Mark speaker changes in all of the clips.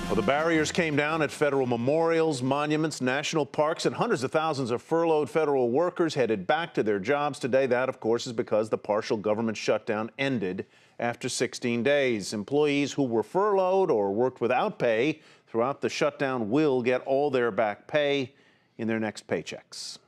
Speaker 1: Well, the barriers came down at federal memorials, monuments, national parks, and hundreds of thousands of furloughed federal workers headed back to their jobs today. That, of course, is because the partial government shutdown ended after 16 days. Employees who were furloughed or worked without pay throughout the shutdown will get all their back pay in their next paychecks.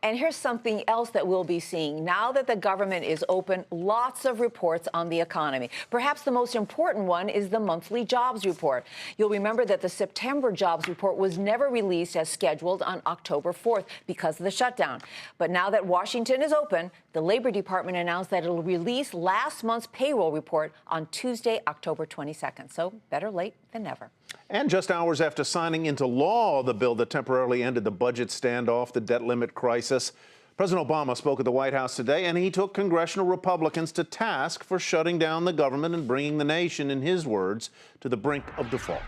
Speaker 2: And here's something else that we'll be seeing. Now that the government is open, lots of reports on the economy. Perhaps the most important one is the monthly jobs report. You'll remember that the September jobs report was never released as scheduled on October 4th because of the shutdown. But now that Washington is open, the Labor Department announced that it'll release last month's payroll report on Tuesday, October 22nd. So better late than never.
Speaker 1: And just hours after signing into law the bill that temporarily ended the budget standoff, the debt limit crisis, President Obama spoke at the White House today, and he took congressional Republicans to task for shutting down the government and bringing the nation, in his words, to the brink of default.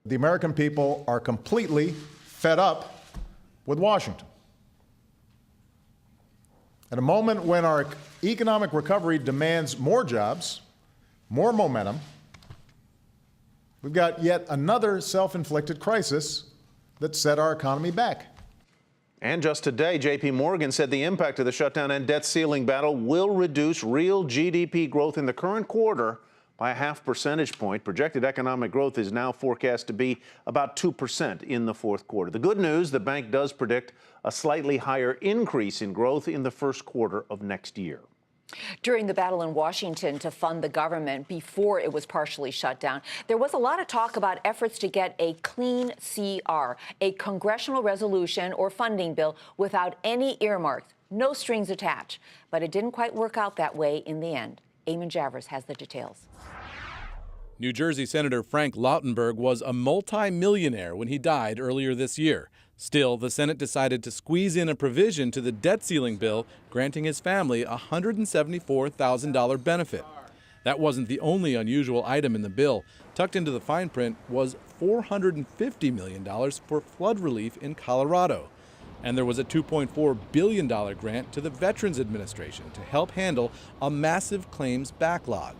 Speaker 3: The American people are completely fed up with Washington. At a moment when our economic recovery demands more jobs, more momentum, we've got yet another self-inflicted crisis that set our economy back.
Speaker 1: And just today, J.P. Morgan said the impact of the shutdown and debt ceiling battle will reduce real GDP growth in the current quarter by a half percentage point. Projected economic growth is now forecast to be about 2% in the fourth quarter. The good news, the bank does predict a slightly higher increase in growth in the first quarter of next year.
Speaker 2: During the battle in Washington to fund the government before it was partially shut down, there was a lot of talk about efforts to get a clean CR, a congressional resolution or funding bill without any earmarks, no strings attached. But it didn't quite work out that way in the end. Eamon Javers has the details.
Speaker 4: New Jersey Senator Frank Lautenberg was a multi-millionaire when he died earlier this year. Still, the Senate decided to squeeze in a provision to the debt ceiling bill, granting his family a $174,000 benefit. That wasn't the only unusual item in the bill. Tucked into the fine print was $450 million for flood relief in Colorado. And there was a $2.4 billion grant to the Veterans Administration to help handle a massive claims backlog.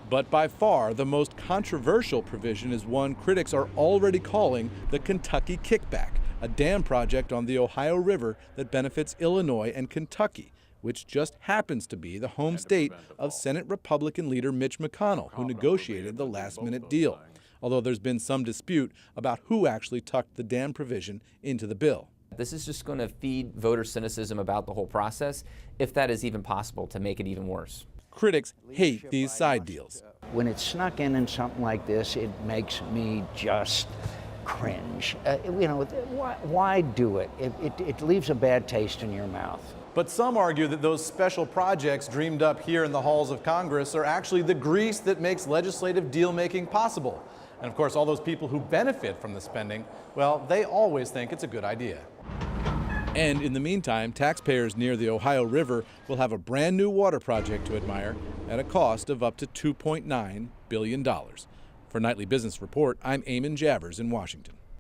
Speaker 4: But by far, the most controversial provision is one critics are already calling the Kentucky Kickback, a dam project on the Ohio River that benefits Illinois and Kentucky, which just happens to be the home state of Senate Republican leader Mitch McConnell, who negotiated the last-minute deal, although there's been some dispute about who actually tucked the dam provision into the bill.
Speaker 5: This is just going to feed voter cynicism about the whole process, if that is even possible, to make it even worse.
Speaker 4: Critics hate these side deals.
Speaker 6: When it's snuck in something like this, it makes me just cringe. Why do it? It leaves a bad taste in your mouth.
Speaker 7: But some argue that those special projects dreamed up here in the halls of Congress are actually the grease that makes legislative deal-making possible. And of course, all those people who benefit from the spending, well, they always think it's a good idea.
Speaker 4: And in the meantime, taxpayers near the Ohio River will have a brand new water project to admire at a cost of up to $2.9 billion. For Nightly Business Report, I'm Eamon Javers in Washington.